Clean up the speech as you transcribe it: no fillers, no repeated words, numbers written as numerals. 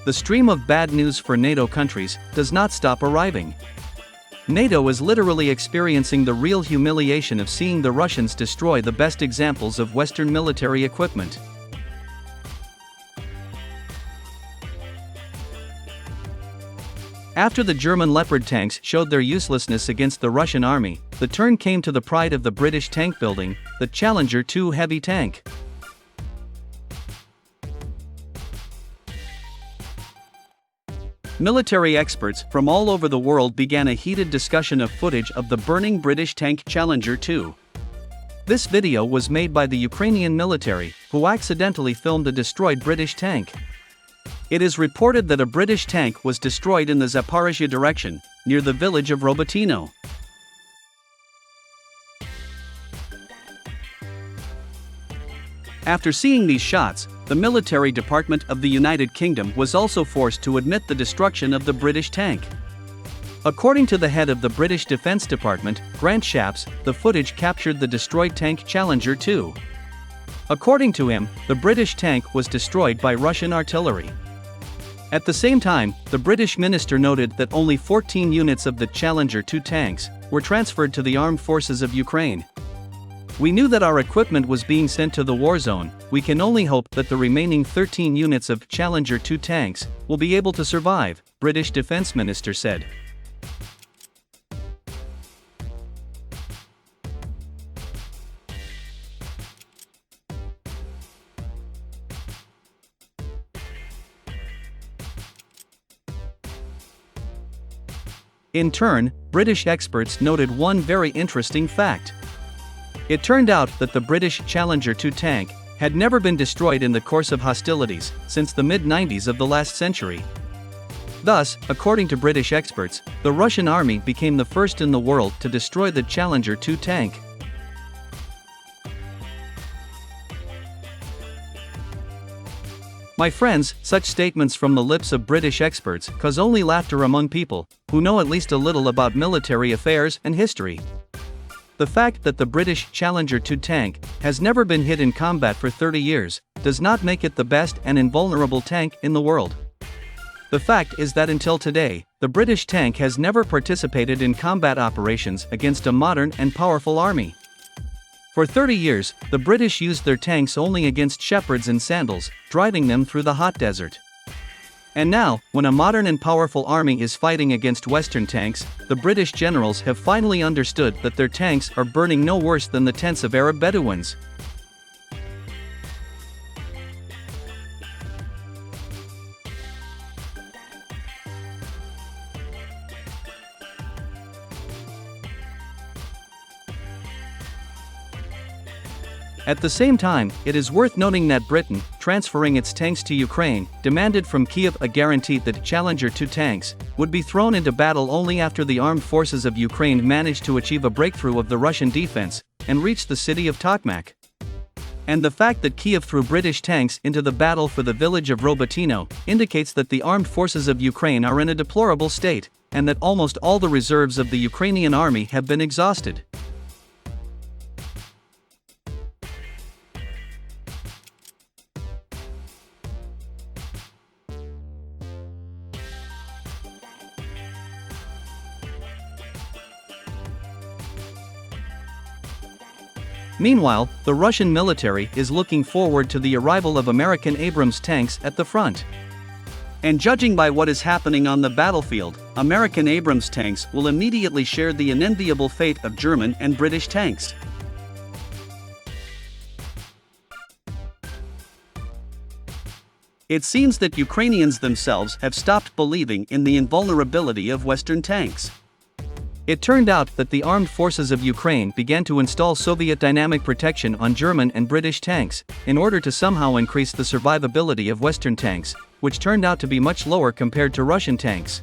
the stream of bad news for NATO countries does not stop arriving. NATO is literally experiencing the real humiliation of seeing the Russians destroy the best examples of Western military equipment. After the German Leopard tanks showed their uselessness against the Russian army, the turn came to the pride of the British tank building, the Challenger-2 heavy tank. Military experts from all over the world began a heated discussion of footage of the burning British tank Challenger-2. This video was made by the Ukrainian military, who accidentally filmed a destroyed British tank. It is reported that a British tank was destroyed in the Zaporizhia direction, near the village of Robotyno. After seeing these shots, the military department of the United Kingdom was also forced to admit the destruction of the British tank. According to the head of the British Defence Department, Grant Shapps, the footage captured the destroyed tank Challenger-2. According to him, the British tank was destroyed by Russian artillery. At the same time, the British minister noted that only 14 units of the Challenger-2 tanks were transferred to the armed forces of Ukraine. "We knew that our equipment was being sent to the war zone. We can only hope that the remaining 13 units of Challenger-2 tanks will be able to survive," British Defence Minister said. In turn, British experts noted one very interesting fact. It turned out that the British Challenger-2 tank had never been destroyed in the course of hostilities since the mid-90s of the last century. Thus, according to British experts, the Russian army became the first in the world to destroy the Challenger-2 tank. My friends, such statements from the lips of British experts cause only laughter among people who know at least a little about military affairs and history. The fact that the British Challenger-2 tank has never been hit in combat for 30 years does not make it the best and invulnerable tank in the world. The fact is that until today, the British tank has never participated in combat operations against a modern and powerful army. For 30 years, the British used their tanks only against shepherds in sandals, driving them through the hot desert. And now, when a modern and powerful army is fighting against Western tanks, the British generals have finally understood that their tanks are burning no worse than the tents of Arab Bedouins. At the same time, it is worth noting that Britain, transferring its tanks to Ukraine, demanded from Kiev a guarantee that Challenger-2 tanks would be thrown into battle only after the armed forces of Ukraine managed to achieve a breakthrough of the Russian defense and reach the city of Tokmak. And the fact that Kiev threw British tanks into the battle for the village of Robotyno indicates that the armed forces of Ukraine are in a deplorable state, and that almost all the reserves of the Ukrainian army have been exhausted. Meanwhile, the Russian military is looking forward to the arrival of American Abrams tanks at the front. And judging by what is happening on the battlefield, American Abrams tanks will immediately share the unenviable fate of German and British tanks. It seems that Ukrainians themselves have stopped believing in the invulnerability of Western tanks. It turned out that the armed forces of Ukraine began to install Soviet dynamic protection on German and British tanks, in order to somehow increase the survivability of Western tanks, which turned out to be much lower compared to Russian tanks.